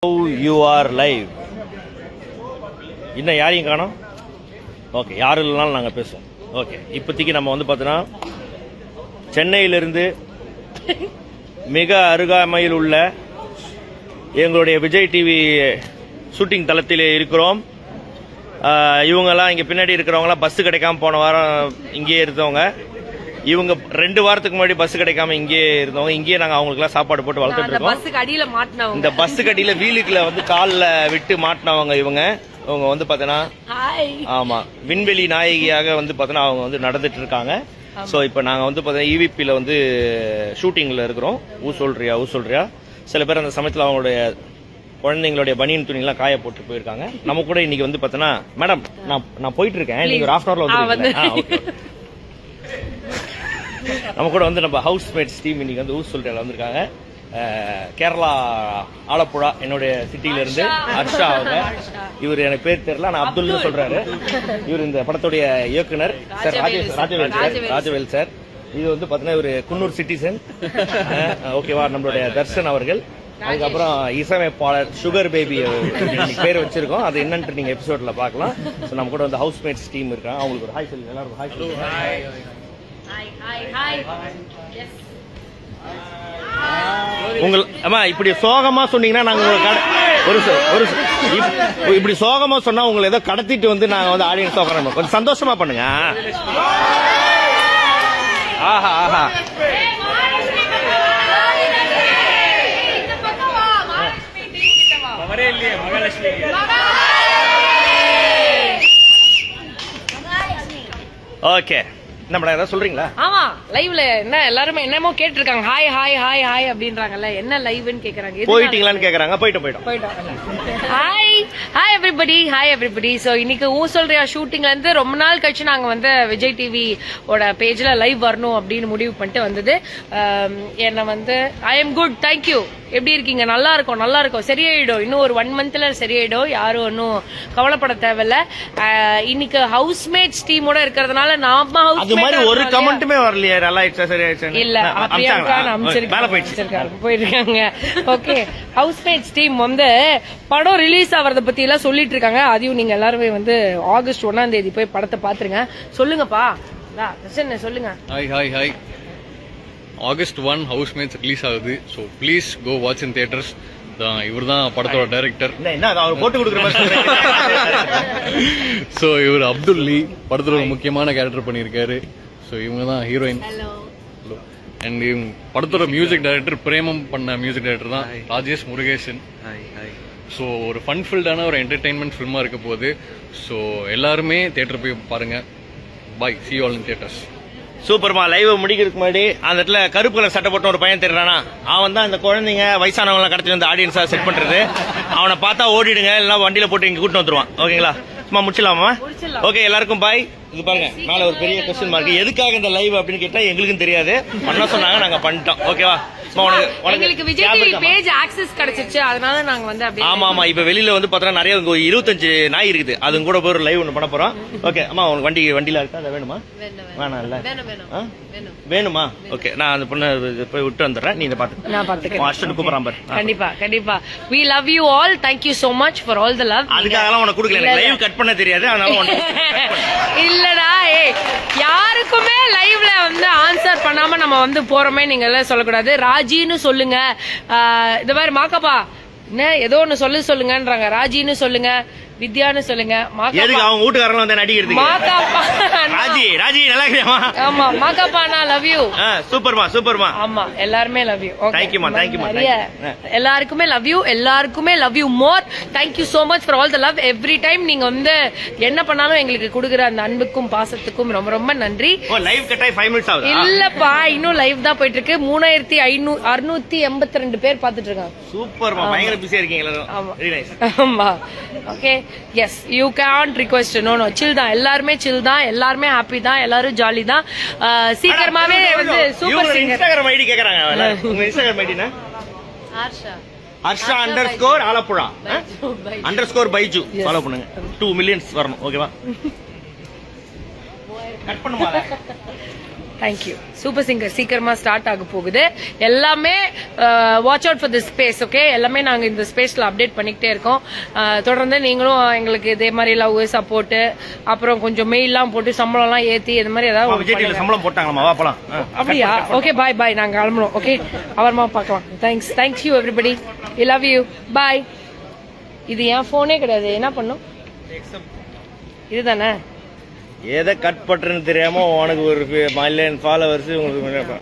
You are live. இன்னும் யாரையும் காணோம். ஓகே, யாரும் இல்லைனாலும் நாங்கள் பேசுவோம். ஓகே, இப்போதைக்கு நம்ம வந்து பார்த்தோன்னா சென்னையிலிருந்து மிக அருகாமையில் உள்ள எங்களுடைய விஜய் டிவி ஷூட்டிங் தளத்தில் இருக்கிறோம். இவங்கெல்லாம் இங்கே பின்னாடி இருக்கிறவங்களாம் பஸ்ஸு கிடைக்காம போன வாரம் இங்கேயே இருந்தவங்க. இவங்க 2 வாரத்துக்கு முன்னாடி பஸ் கிடைக்காம இங்கே இருந்தவங்க. இங்கேயே நாங்கள் அவங்களுக்குலாம் சாப்பாடு போட்டு வளர்த்துட்டு இருக்கோம். இந்த பஸ்ஸுக்கு அடியில் வீலுக்குள்ள வந்து காலில் விட்டு மாட்டினவங்க இவங்க வந்து பார்த்தோன்னா ஆமா விண்வெளி நாயகியாக வந்து பார்த்தோன்னா அவங்க வந்து நடந்துட்டு இருக்காங்க. ஸோ இப்போ நாங்கள் வந்து பார்த்தீங்கன்னா இவிபியில் வந்து ஷூட்டிங்கில் இருக்கிறோம். ஊ சொல்றியா சில பேர் அந்த சமயத்தில் அவங்களுடைய குழந்தைங்களுடைய பனியன் துணிலாம் காய போட்டு போயிருக்காங்க. நம்ம கூட இன்னைக்கு வந்து பார்த்தோன்னா மேடம் நான் போயிட்டு இருக்கேன், நீங்க ஒரு 1/2 hour வந்து நம்ம கூட வந்து நம்ம ஹவுஸ்மேட்ஸ் டீம் இன்னைக்கு வந்து ஊர் சொல்லிட்டு வந்திருக்காங்க. கேரளா ஆலப்புழா என்னுடைய சிட்டியில இருந்து ஹர்ஷா அவங்க. இவர் எனக்கு பேர் தெரியல, நான் அப்துல்னு சொல்றாரு. இவர் இந்த படத்துடைய இயக்குனர் சார் ராஜவேல் சார். இது வந்து பாத்தீங்கன்னா இவர் குன்னூர் சிட்டிசன். ஓகேவா, நம்மளுடைய தர்ஷன் அவர்கள். அதுக்கப்புறம் இசையமைப்பாளர் சுகர் பேபி பேர் வச்சிருக்கோம். அது என்னன்ட்டு நீங்க எபிசோட்ல பாக்கலாம். நம்ம கூட வந்து ஹவுஸ்மேட்ஸ் டீம் இருக்காங்க. அவங்களுக்கு ஒரு ஹாய் சொல்லுங்க எல்லாரும். ஹாய் சொல்லுங்க. உங்கள் அம்மா இப்படி சோகமா சொன்னீங்கன்னா நாங்க ஒரு இப்படி சோகமா சொன்னா உங்களை ஏதோ கடத்திட்டு வந்து நாங்க வந்து ஆடியன்ஸ் உட்காரணும். கொஞ்சம் சந்தோஷமா பண்ணுங்க. ஆஹா ஆஹா ஓகே, நம்ம ஏதாவது சொல்றீங்களா? ஆமா, லைவ்ல என்ன எல்லாரும் என்னமோ கேட்டு இருக்காங்க. ஹாய் ஹாய் ஹாய் ஹாய் அப்படின்றாங்கல்ல, என்ன லைவ்னு கேக்குறாங்க. போயிட்டீங்களான்னு கேக்குறாங்க. போயிட்டோம். Hi hi everybody. சோ இன்னைக்கு ஊ சொல்றியா ஷூட்டிங்ல இருந்து ரொம்ப நாள் கழிச்சு நாங்க வந்து விஜய் டிவி ஓட பேஜ்ல லைவ் வரணும் அப்படின்னு முடிவு பண்ணிட்டு வந்தது. என்ன வந்து ஐ எம் குட், தேங்க்யூ. எப்படி இருக்கீங்க? நல்லா இருக்கும். சரியாயிடும். இன்னும் ஒரு 1 monthல சரியாயிடும். யாரும் ஒன்னும் கவலைப்பட தேவையில்ல. இன்னைக்கு ஹவுஸ்மேட்ஸ் டீமோட இருக்கிறதுனால நாம ஒரு கமெண்ட்டுமே வரலையே. நல்லா சரியாயிடுச்சு இல்ல, பிரியங்கா போயிருக்காங்க. ஓகே, ஹவுஸ்மேட்ஸ் டீம் வந்து படம் ரிலீஸ் ஆகிறத பத்தி எல்லாம் சொல்லிட்டு இருக்காங்க. அதையும் நீங்க எல்லாருமே வந்து ஆகஸ்ட் 1ஆம் தேதி போய் படத்தை பாத்துருங்க. சொல்லுங்கப்பா, சொல்லுங்க. ஹாய் ஆகஸ்ட் 1 ஹவுஸ்மேட்ஸ் ரிலீஸ் ஆகுது. So please go watch in theatres. இவர் தான் படத்தோட டைரக்டர். ஸோ இவர் அப்துல்லி படத்துல ஒரு முக்கியமான கேரக்டர் பண்ணியிருக்காரு. ஸோ இவங்க தான் ஹீரோயின். அண்ட் இவங்க படத்தோட மியூசிக் டைரக்டர் பிரேமம் பண்ண மியூசிக் டைரக்டர் தான் ராஜேஷ் முருகேசன். ஸோ ஒரு ஃபன்ஃபில்டான ஒரு என்டர்டைன்மெண்ட் ஃபில்மாக இருக்க போகுது. ஸோ எல்லாருமே தியேட்டர் போய் பாருங்க. Bye, see you all in theaters. சூப்பர்மா. லைவ் முடிக்கிறதுக்கு முன்னாடி அந்த இடத்துல கருப்பு கலர் சட்டை போட்ட ஒரு பையன் தெரியுறானா, அவன் தான் இந்த குழந்தைங்க வயசானவங்க கடத்தி வந்து ஆடியன்ஸா செட் பண்றது. அவனை பார்த்தா ஓடிடுங்க, இல்லைன்னா வண்டியில போட்டு இங்க கூட்டு வந்துருவான். ஓகேங்களா? சும்மா முடிச்சிடலாமா? ஓகே, எல்லாருக்கும் பாய். இது பாருங்க, மேல ஒரு பெரிய கொஸ்டின் மார்க். எதுக்காக இந்த லைவ் அப்படின்னு கேட்டா எங்களுக்கும் தெரியாது. பண்ண சொன்னாங்க, நாங்க பண்ணிட்டோம். ஓகேவா? உங்களுக்கு விஜய் டிவி பேஜ் ஆக்சஸ் கிடைச்சிருச்சு, அதனால நாங்க வந்து அப்படியே. ஆமா, இப்ப வெளியில வந்து பாத்தா நிறைய 25 நாய் இருக்குது. அது கூட போய் ஒரு லைவ் ஒன்று பண்ண போறோம். ஓகே அம்மா, உங்க வண்டியில இருக்கா? அதை வேணுமா? வேணாம் இல்ல, வேணுமா? ஓகே, நான் அந்த பொண்ணு போய் விட்டு வந்துடுறேன். நீ இதை பாத்து கூப்பிடறான் பாரு. கண்டிப்பா. We love you all. Thank you so much for all the love. அதுக்காகலாம் உனக்கு கொடுக்கல. லைவ் கட் பண்ண தெரியாது, அதனால இல்லடா. யாருக்குமே லைவ்ல வந்து ஆன்சர் பண்ணாம நம்ம வந்து போறோமே நீங்க எல்லாம் சொல்லக்கூடாது. ராஜின்னு சொல்லுங்க. இந்த மாதிரி மாக்கப்பா என்ன ஏதோ ஒன்னு சொல்லுங்கன்றாங்க. ராஜின்னு சொல்லுங்க, வித்யான்னு சொல்லுங்க. அவங்க வீட்டுக்காரங்க வந்து நடிக்கிறது. ராஜி நல்லா இருக்கியாமா? ஆமா, மாக்காப்பா நான் லவ் யூ. சூப்பர்மா. ஆமா, எல்லாருமே லவ் யூ. தேங்க்யூமா. எல்லாருக்குமே love you more. Thank you so much for all the love. Every time நீங்க வந்து என்ன பண்ணாலும் எங்களுக்கு கொடுக்குற அந்த அன்புக்கும் பாசத்துக்கும் ரொம்ப ரொம்ப நன்றி. லைவ் கட்டாய் 5 minutes ஆகுது. இல்லப்பா, இன்னும் லைவ் தான் போயிட்டு இருக்கு. 3682 பேர் பாத்துட்டு இருக்காங்க. சூப்பர்மா, பயங்கர பிஸியா இருக்கீங்க எல்லாரும். Very nice. ஆமா, okay. Yes, you can't request. No, chill தான். எல்லாருமே chill தான். எல்லாருமே ஹாப்பி தான். எல்லாரும் ஜாலி தான். சீக்கிரமாவே வந்து சூப்பர் சிங்கர். இன்ஸ்டாகிராம் ஐடி கேக்குறாங்க. உங்க இன்ஸ்டாகிராம் ஐடினா ஹர்ஷா _ ஆலப்புழா _ பைஜு ஃபாலோ பண்ணுங்க. 2 million வரணும். ஓகேவா? கட் பண்ணுமா? தேங்க்யூ. சூப்பர் சிங்கர் சீக்கிரமா ஸ்டார்ட் ஆக போகுது. எல்லாமே watch out for the space. Okay, எல்லாமே நாங்க இந்த ஸ்பேஸ்ல அப்டேட் பண்ணிக்கிட்டே இருக்கோம். தொடர்ந்து நீங்களும் எங்களுக்கு இதே மாதிரி லவ் சப்போர்ட், அப்புறம் கொஞ்சம் மெயில்லாம் போட்டு சம்பளம் எல்லாம் ஏத்தி இந்த மாதிரி ஏதாவது விஜய் டிவில சம்பளம் போட்டாங்களாமா? வா போலாம். அப்படியா? Okay, bye bye. நாங்க கிளம்புறோம். ஓகே, அப்புறமா பார்க்கலாம். Thank you everybody. I love you. Bye. இது என் போனே கிடையாது. என்ன பண்ணும் இதுதானே? எதை கட் பண்றேன்னு தெரியாம உனக்கு ஒரு மில்லியன் ஃபாலோவர்ஸ் உங்களுக்கு